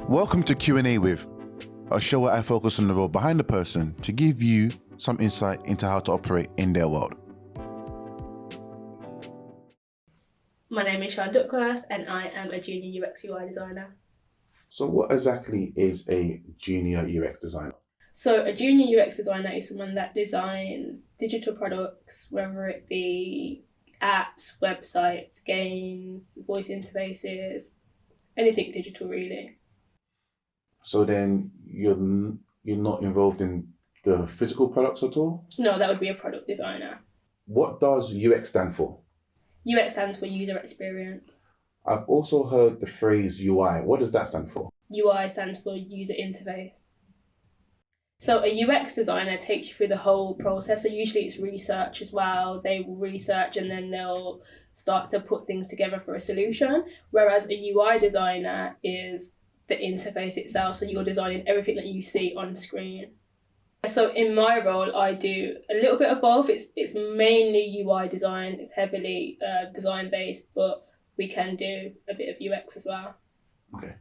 Welcome to Q&A with, a show where I focus on the role behind the person to give you some insight into how to operate in their world. My name is Sian Duckworth and I am a junior UX UI designer. So what exactly is a junior UX designer? So a junior UX designer is someone that designs digital products, whether it be apps, websites, games, voice interfaces, anything digital really. So then you're not involved in the physical products at all? No, that would be a product designer. What does UX stand for? UX stands for user experience. I've also heard the phrase UI. What does that stand for? UI stands for user interface. So a UX designer takes you through the whole process. So usually it's research as well. They will research and then they'll start to put things together for a solution. Whereas a UI designer is the interface itself. So you're designing everything that you see on screen. So in my role, I do a little bit of both. It's mainly UI design. It's heavily design based, but we can do a bit of UX as well. Okay.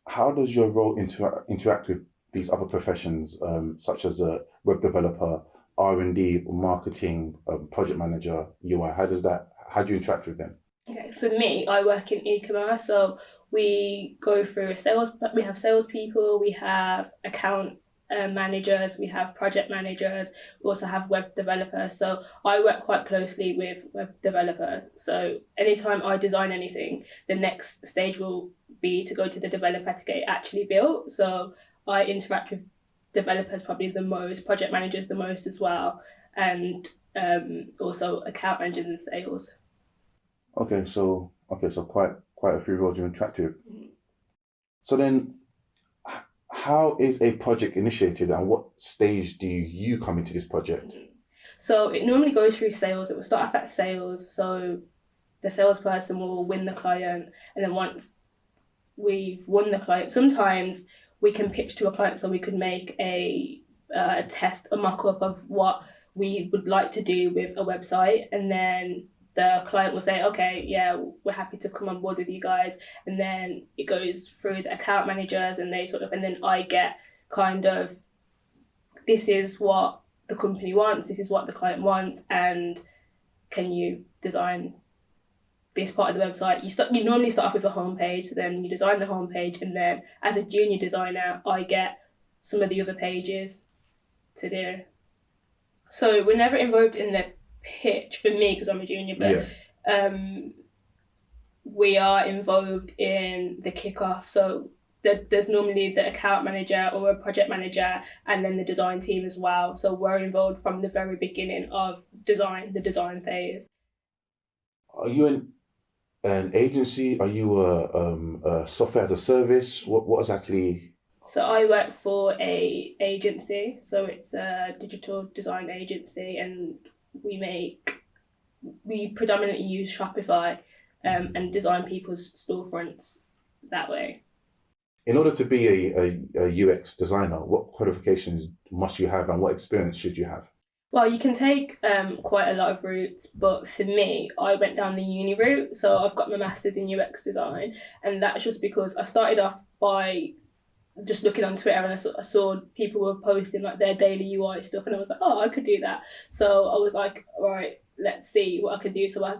How does your role interact with these other professions, such as a web developer, R&D, marketing, project manager, UI? How do you interact with them? Okay, for me, I work in e-commerce, so we go through we have salespeople, we have account managers, we have project managers, we also have web developers. So I work quite closely with web developers. So anytime I design anything, the next stage will be to go to the developer to get it actually built. So I interact with developers probably the most, project managers the most as well, and also account managers and sales. Okay, so quite a few roles you interact with. Mm-hmm. So then, how is a project initiated and what stage do you come into this project? So it normally goes through sales. It will start off at sales. So the salesperson will win the client, and then once we've won the client, sometimes we can pitch to a client, so we could make a mock-up of what we would like to do with a website, and then the client will say, okay, yeah, we're happy to come on board with you guys. And then it goes through the account managers and and then I get kind of, this is what the company wants, this is what the client wants, and can you design this part of the website? You normally start off with a homepage, so then you design the homepage, and then as a junior designer, I get some of the other pages to do. So we're never involved in the pitch for me because I'm a junior, but we are involved in the kickoff. So there's normally the account manager or a project manager and then the design team as well. So we're involved from the very beginning of the design phase. Are you an agency? Are you a software as a service? What exactly? So I work for a agency. So it's a digital design agency, and we predominantly use Shopify and design people's storefronts that way. In order to be a UX designer, what qualifications must you have and what experience should you have? Well, you can take quite a lot of routes, but for me, I went down the uni route. So I've got my master's in UX design, and that's just because I started off by just looking on Twitter, and I saw people were posting like their daily UI stuff, and I was like, oh, I could do that. So I was like, all right, let's see what I can do. So I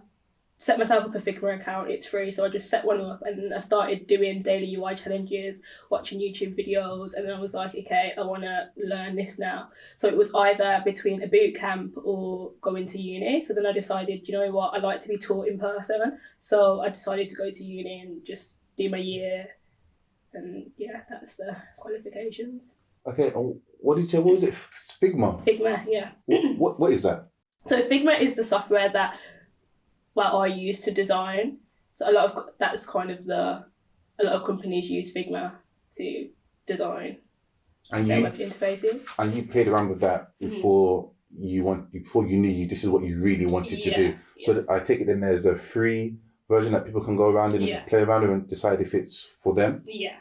set myself up a Figma account. It's free, so I just set one up, and I started doing daily UI challenges, watching YouTube videos, and then I was like, okay, I want to learn this now. So it was either between a boot camp or going to uni. So then I decided, you know what, I like to be taught in person. So I decided to go to uni and just do my year. And yeah, that's the qualifications. Okay, what was it? Figma? Figma, yeah. What is that? So Figma is the software that I use to design. So a lot of companies use Figma to design their web interfaces. And you played around with that before you knew this is what you really wanted to do. So I take it then there's a free version that people can go around and just play around with and decide if it's for them? Yeah.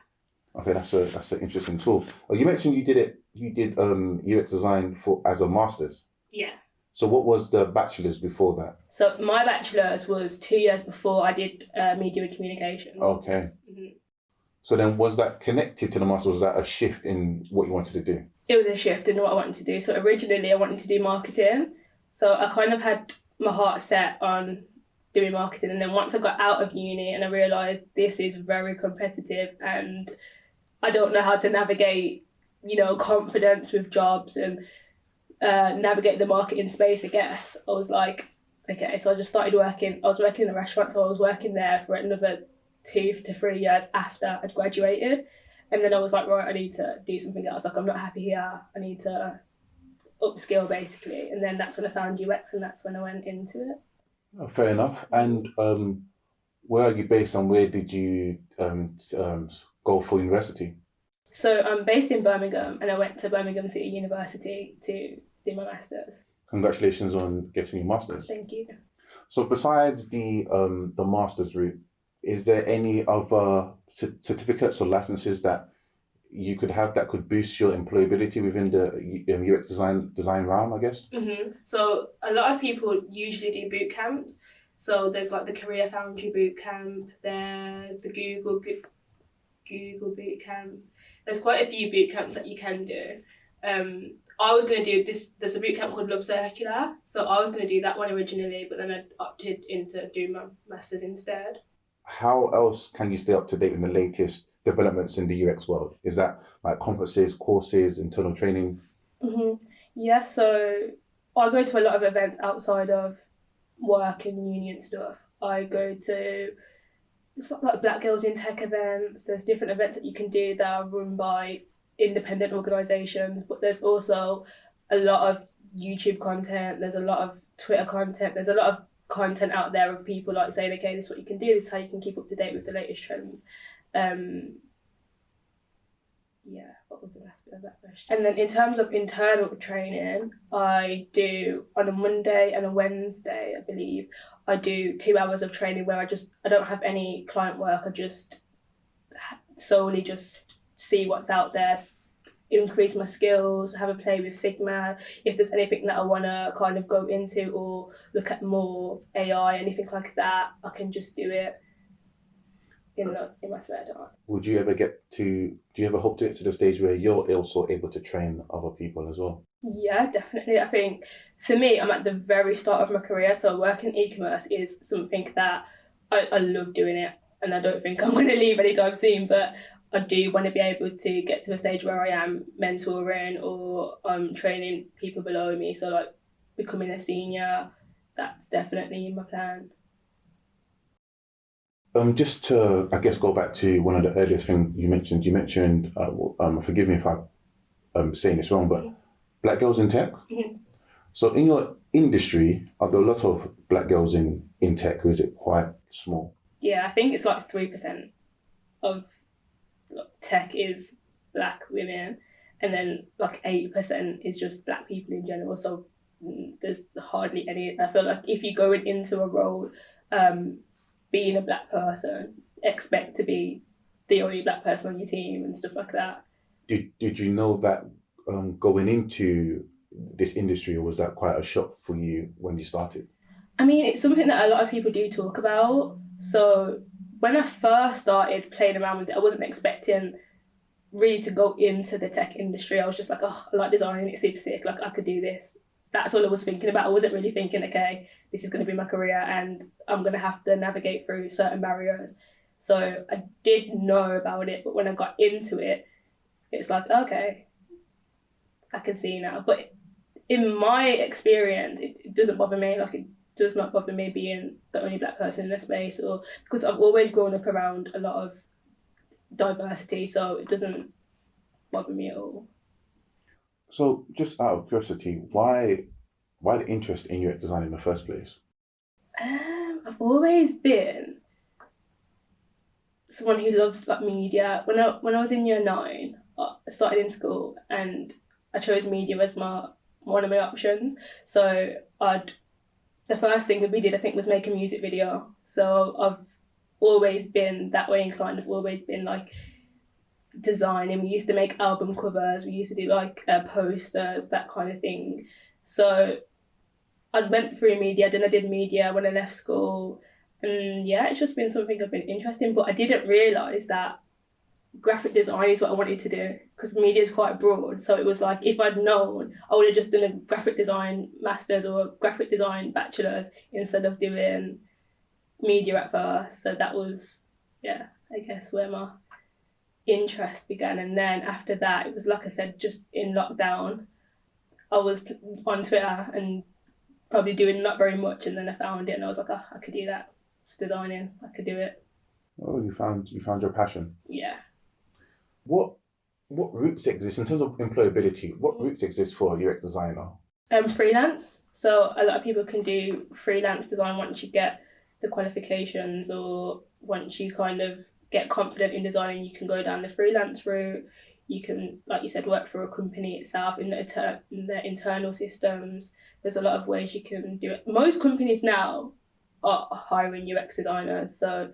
Okay, that's an interesting tool. You mentioned you did UX design as a master's. Yeah. So what was the bachelor's before that? So my bachelor's was 2 years before I did media and communication. Okay. Mm-hmm. So then was that connected to the master? Was that a shift in what you wanted to do? It was a shift in what I wanted to do. So originally I wanted to do marketing. So I kind of had my heart set on doing marketing. And then once I got out of uni and I realised this is very competitive and I don't know how to navigate, confidence with jobs and navigate the marketing space, I guess, I was like, okay, so I just started working. I was working in a restaurant, so I was working there for another 2 to 3 years after I'd graduated. And then I was like, right, I need to do something else. Like, I'm not happy here. I need to upskill, basically. And then that's when I found UX, and that's when I went into it. Oh, fair enough. And where are you based and where did you go for university? So I'm based in Birmingham, and I went to Birmingham City University to do my master's. Congratulations on getting your master's. Thank you. So besides the master's route, is there any other certificates or licenses that you could have that could boost your employability within the UX design realm, I guess? So a lot of people usually do boot camps. So there's like the Career Foundry boot camp. There's the Google boot camp. There's quite a few boot camps that you can do. I was going to do this. There's a boot camp called Love Circular. So I was going to do that one originally, but then I opted into doing my master's instead. How else can you stay up to date with the latest developments in the UX world? Is that like conferences, courses, internal training? Yeah, so I go to a lot of events outside of work and uni and stuff. I go to like Black Girls in Tech events. There's different events that you can do that are run by independent organisations, but there's also a lot of YouTube content. There's a lot of Twitter content. There's a lot of content out there of people like saying, okay, this is what you can do, this is how you can keep up to date with the latest trends. What was the last bit of that question? And then in terms of internal training, I do on a Monday and a Wednesday, I believe, I do 2 hours of training where I don't have any client work. I just solely just see what's out there, increase my skills, have a play with Figma. If there's anything that I want to kind of go into or look at more AI, anything like that, I can just do it in my spare time. Do you ever hope to get to the stage where you're also able to train other people as well? Yeah, definitely. I think for me, I'm at the very start of my career, so working in e-commerce is something that I love doing it, and I don't think I'm going to leave anytime soon, but I do want to be able to get to a stage where I am mentoring or training people below me. So like becoming a senior, that's definitely in my plan. Just to, I guess, go back to one of the earliest things you mentioned. Forgive me if I'm saying this wrong, but Black Girls in Tech. So in your industry, are there a lot of Black girls in tech, or is it quite small? Yeah, I think it's like 3% of tech is Black women, and then like 8% is just Black people in general. So there's hardly any. I feel like if you're going into a role, being a Black person, expect to be the only Black person on your team and stuff like that. Did you know that going into this industry, or was that quite a shock for you when you started? I mean, it's something that a lot of people do talk about. So when I first started playing around with it, I wasn't expecting really to go into the tech industry. I was just like, oh, I like designing, it's super sick, like I could do this. That's all I was thinking about. I wasn't really thinking, okay, this is going to be my career and I'm going to have to navigate through certain barriers. So I did know about it, but when I got into it, it's like, okay, I can see now. But in my experience, it doesn't bother me. Like, it does not bother me being the only Black person in the space, or because I've always grown up around a lot of diversity, so it doesn't bother me at all. So, just out of curiosity, why the interest in UX design in the first place? I've always been someone who loves like media. When I was in year 9, I started in school and I chose media as one of my options. So the first thing that we did, I think, was make a music video. So I've always been that way inclined. I've always been like designing. We used to make album covers. We used to do like posters, that kind of thing. So I went through media, then I did media when I left school. And yeah, it's just been something I've been interested in, but I didn't realise that graphic design is what I wanted to do because media is quite broad. So it was like if I'd known, I would have just done a graphic design master's or a graphic design bachelor's instead of doing media at first. So that was, yeah, I guess where my interest began. And then after that, it was like I said, just in lockdown, I was on Twitter and probably doing not very much, and then I found it and I was like, oh, I could do that. It's designing, I could do it. Oh, you found your passion. Yeah. What routes exist in terms of employability? What routes exist for a UX designer? Freelance. So a lot of people can do freelance design once you get the qualifications, or once you kind of get confident in designing, you can go down the freelance route. You can, like you said, work for a company itself in the internal systems. There's a lot of ways you can do it. Most companies now are hiring UX designers. So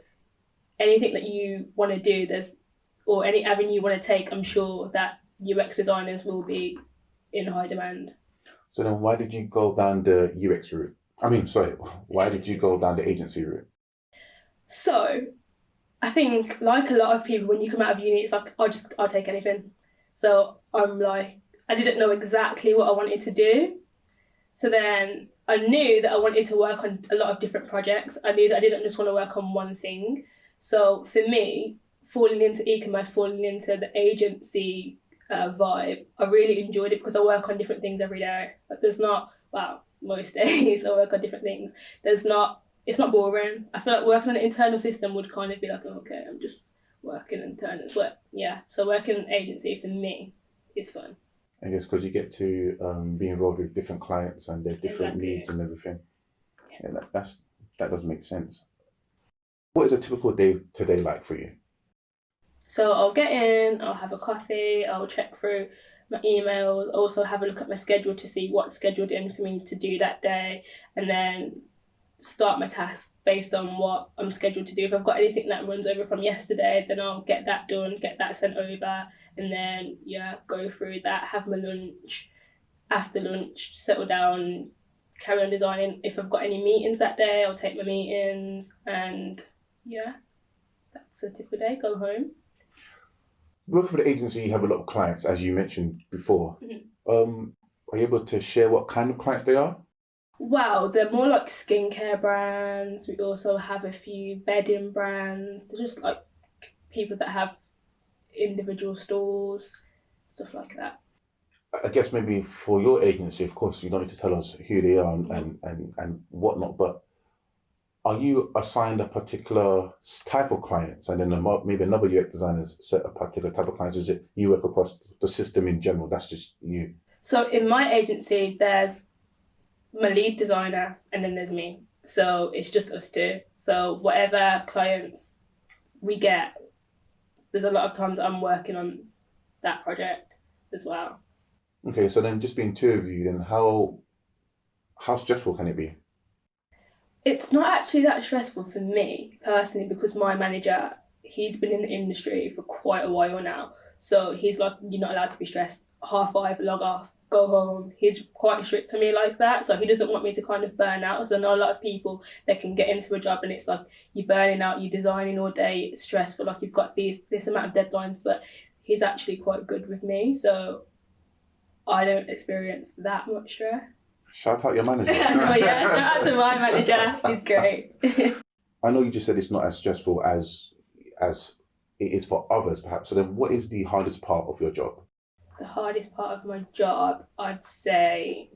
anything that you want to do, or any avenue you want to take, I'm sure that UX designers will be in high demand. So then why did you go down the UX route? I mean, sorry, why did you go down the agency route? So I think, like a lot of people, when you come out of uni, it's like, I'll take anything. So I'm like, I didn't know exactly what I wanted to do. So then I knew that I wanted to work on a lot of different projects. I knew that I didn't just want to work on one thing. So for me, falling into e-commerce, falling into the agency vibe, I really enjoyed it because I work on different things every day. Like most days I work on different things. It's not boring. I feel like working on an internal system would kind of be like, oh, okay, I'm just working internal. But yeah, so working in an agency for me is fun. I guess because you get to be involved with different clients and their different Exactly. needs and everything. Yeah. Yeah, that does make sense. What is a typical day today like for you? So I'll get in, I'll have a coffee, I'll check through my emails, also have a look at my schedule to see what's scheduled in for me to do that day, and then start my tasks based on what I'm scheduled to do. If I've got anything that runs over from yesterday, then I'll get that done, get that sent over, and then go through that, have my lunch. After lunch, settle down, carry on designing. If I've got any meetings that day, I'll take my meetings, and yeah, that's a typical day. Go home. Working for the agency, you have a lot of clients, as you mentioned before. Mm-hmm. Are you able to share what kind of clients they are? Wow, they're more like skincare brands. We also have a few bedding brands. They're just like people that have individual stores, stuff like that. I guess maybe for your agency, of course, you don't need to tell us who they are and whatnot, but are you assigned a particular type of clients and then maybe another UX designers set a particular type of clients? Is it you work across the system in general? That's just you. So in my agency, there's my lead designer and then there's me. So it's just us two. So whatever clients we get, there's a lot of times I'm working on that project as well. Okay, so then just being two of you, then how stressful can it be? It's not actually that stressful for me personally because my manager, he's been in the industry for quite a while now. So he's like, you're not allowed to be stressed. 5:30, log off, go home. He's quite strict to me like that. So he doesn't want me to kind of burn out. So I know a lot of people that can get into a job and it's like you're burning out, you're designing all day, it's stressful, like you've got this amount of deadlines, but he's actually quite good with me. So I don't experience that much stress. Shout out your manager. No, yeah, shout out to my manager. He's great. I know you just said it's not as stressful as it is for others, perhaps. So then, what is the hardest part of your job? The hardest part of my job, I'd say,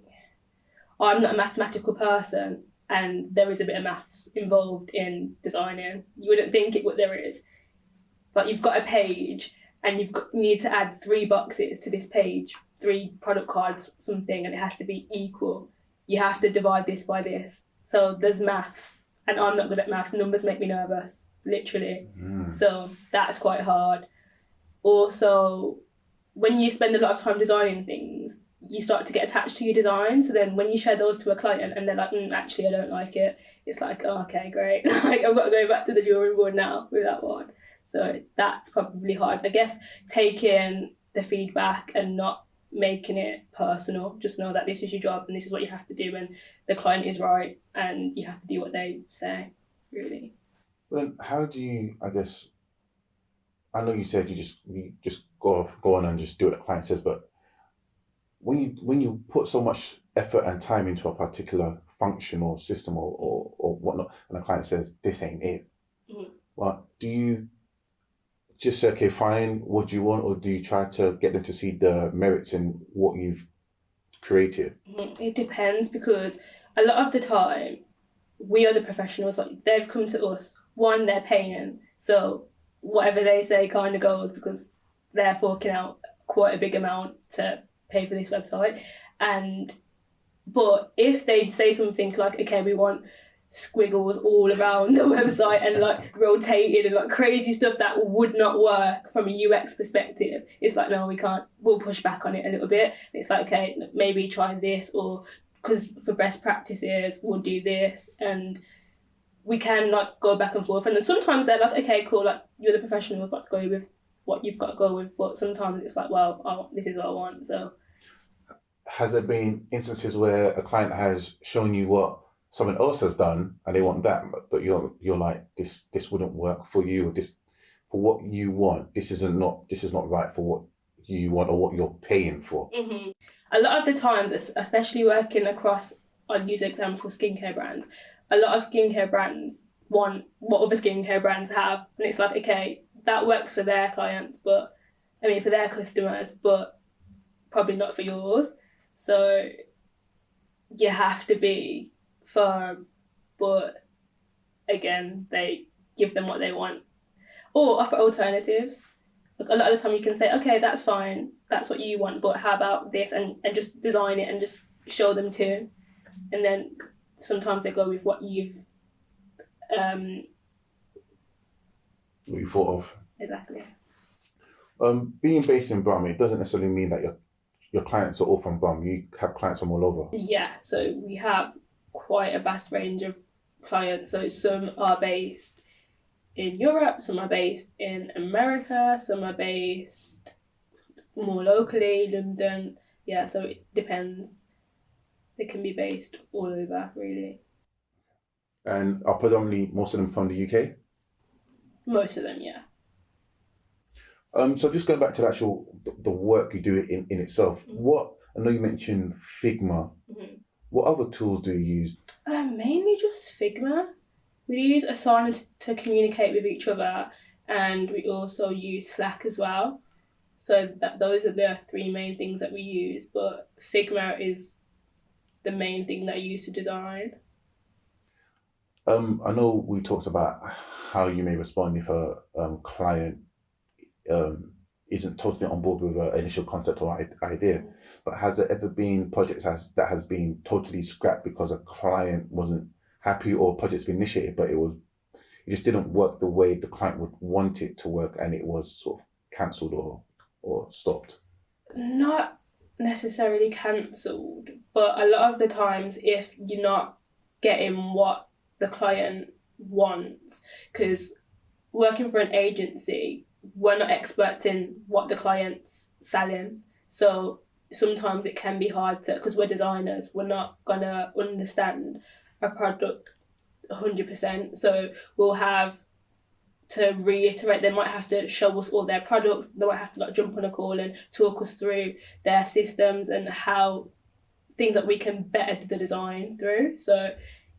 I'm not a mathematical person, and there is a bit of maths involved in designing. You wouldn't think it, but there is. It's like you've got a page, and you need to add 3 boxes to this page, 3 product cards, something, and it has to be equal. You have to divide this by this. So there's maths, and I'm not good at maths. Numbers make me nervous, literally. So that's quite hard. Also, when you spend a lot of time designing things, you start to get attached to your design. So then when you share those to a client and they're like, actually, I don't like it, it's like, oh, okay, great. Like, I've got to go back to the drawing board now with that one. So that's probably hard. I guess taking the feedback and not making it personal. Just know that this is your job and this is what you have to do, and the client is right and you have to do what they say, really. Well, then how do you, I guess, I know you said you just go on and just do what the client says, but when you put so much effort and time into a particular function or system or whatnot, and the client says this ain't it, Mhm. well, do you just say, okay, fine, what do you want, or do you try to get them to see the merits in what you've created? It depends because a lot of the time we are the professionals. Like they've come to us. One, they're paying, so whatever they say kind of goes because they're forking out quite a big amount to pay for this website. And but if they'd say something like, "Okay, we want squiggles all around the website and like rotated and like crazy stuff that would not work from a UX perspective," it's like, no, we can't. We'll push back on it a little bit. It's like, okay, maybe try this, or because for best practices we'll do this, and we can like go back and forth. And then sometimes they're like, okay, cool, like you're the professionals, like go with what you've got to go with. But sometimes it's like, well, oh, this is what I want. So Has there been instances where a client has shown you what someone else has done and they want that, but you're like, this wouldn't work for you, or this for what you want, this is not right for what you want or what you're paying for. a lot of the times, especially working across, I'll use example skincare brands. A lot of skincare brands want what other skincare brands have, and it's like, okay, that works for their clients, but I mean for their customers, but probably not for yours. So you have to be firm, but again, they give them what they want or offer alternatives. Like a lot of the time, you can say, okay, that's fine, that's what you want, but how about this, and just design it and just show them too. And then sometimes they go with what you've um What you thought of. exactly. Being based in Brum, it doesn't necessarily mean that your clients are all from Brum. You have clients from all over. Yeah, so we have quite a vast range of clients. So some are based in Europe, some are based in America, some are based more locally, London. Yeah, so it depends. They can be based all over, really. And are predominantly most of them from the UK. Most of them, yeah. So just going back to the actual the work you do in itself. Mhm. What I know you mentioned Figma. Mm-hmm. What other tools do you use? Mainly just Figma. We use Asana to communicate with each other, and we also use Slack as well. So that those are the three main things that we use. But Figma is the main thing that I use to design. I know we talked about how you may respond if a client um, isn't totally on board with an initial concept or idea. But has there ever been projects that has been totally scrapped because a client wasn't happy, or projects been initiated but it just didn't work the way the client would want it to work, and it was sort of cancelled or stopped? Not necessarily cancelled, but a lot of the times, if you're not getting what the client wants, because working for an agency, we're not experts in what the client's selling. So sometimes it can be hard to, because we're designers, we're not gonna understand a product 100%. So we'll have to reiterate, they might have to show us all their products, they might have to like jump on a call and talk us through their systems and how things that we can better the design through. So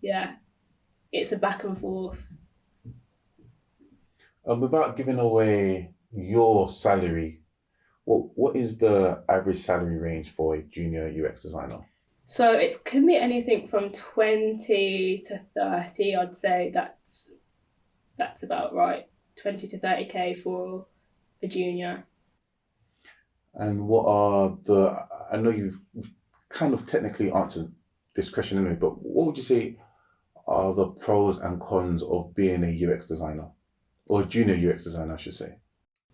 yeah, it's a back and forth. Without giving away your salary, what is the average salary range for a junior UX designer? So it can be anything from 20 to 30, I'd say that's about right. 20 to 30k for a junior. And what are the? I know you've kind of technically answered this question anyway, but what would you say are the pros and cons of being a UX designer, or junior UX designer, I should say?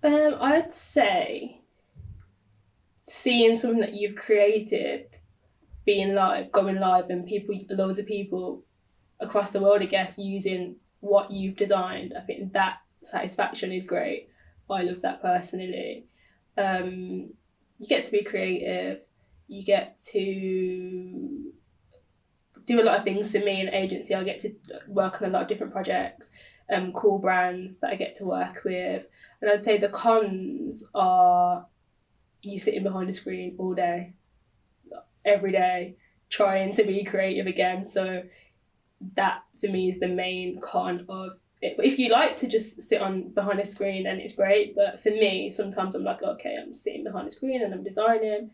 I'd say seeing something that you've created being live, going live, and loads of people across the world, I guess, using what you've designed. I think that satisfaction is great. I love that personally. You get to be creative. You get to do a lot of things for me in agency. I get to work on a lot of different projects, cool brands that I get to work with. And I'd say the cons are you sitting behind a screen all day, every day, trying to be creative again. So that for me is the main con of it. But if you like to just sit on behind a screen, then it's great. But for me, sometimes I'm like, okay, I'm sitting behind a screen and I'm designing.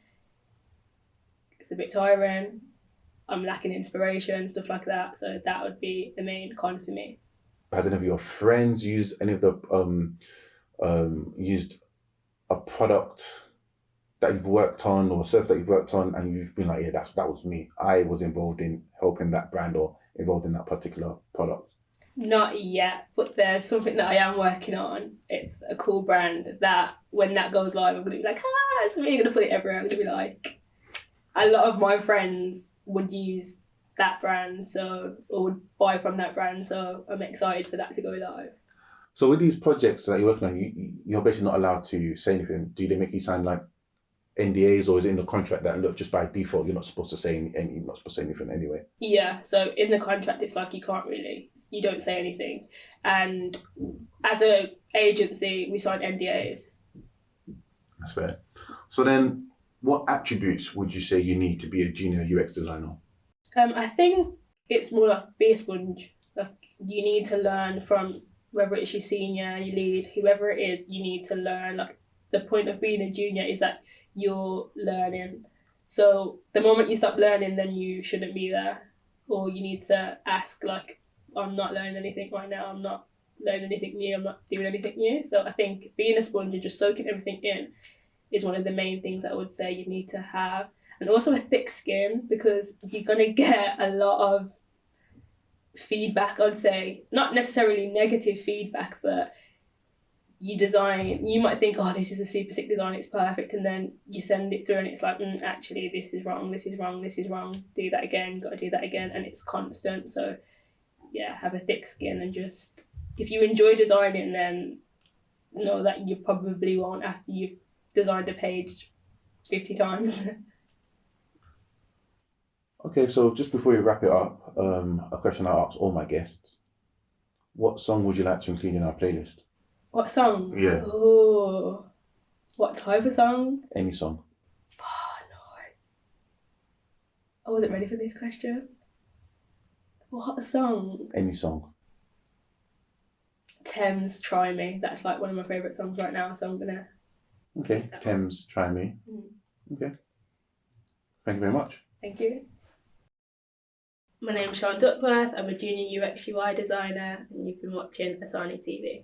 It's a bit tiring. I'm lacking inspiration, stuff like that. So that would be the main con for me. Has any of your friends used any of the used a product that you've worked on or a service that you've worked on, and you've been like, yeah, that was me. I was involved in helping that brand or involved in that particular product. Not yet, but there's something that I am working on. It's a cool brand that when that goes live, I'm gonna be like, it's me. I'm gonna put it everywhere. I'm gonna be like, a lot of my friends would use that brand, or would buy from that brand. So I'm excited for that to go live. So with these projects that you're working on, you're basically not allowed to say anything. Do they make you sign like NDAs, or is it in the contract that look just by default you're not supposed to say you're not supposed to say anything anyway? Yeah, so in the contract it's like you don't say anything, and as a agency we sign NDAs. That's fair. So then, what attributes would you say you need to be a junior UX designer? I think it's more like be a sponge. Like you need to learn from whether it's your senior, your lead, whoever it is. You need to learn. Like the point of being a junior is that you're learning. So the moment you stop learning, then you shouldn't be there, or you need to ask like, I'm not learning anything right now. I'm not learning anything new. I'm not doing anything new. So I think being a sponge and just soaking everything in is one of the main things that I would say you need to have. And also a thick skin, because you're going to get a lot of feedback, I'd say. Not necessarily negative feedback, but you might think, this is a super sick design, it's perfect, and then you send it through and it's like, actually, this is wrong, this is wrong, this is wrong, do that again, got to do that again, and it's constant. So yeah, have a thick skin, and just, if you enjoy designing, then know that you probably won't after you've designed a page 50 times. Okay, so just before we wrap it up, a question I ask all my guests: what song would you like to include in our playlist? What song? Yeah. Oh, what type of song? Any song. Oh no, I wasn't ready for this question. What song? Any song. Thames, Try Me. That's like one of my favourite songs right now, so I'm gonna. Okay, Thames, Try Me. Okay. Thank you very much. Thank you. My name's Sian Duckworth. I'm a junior UX UI designer, and you've been watching Asani TV.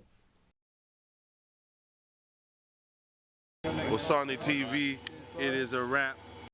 Asani TV, it is a wrap.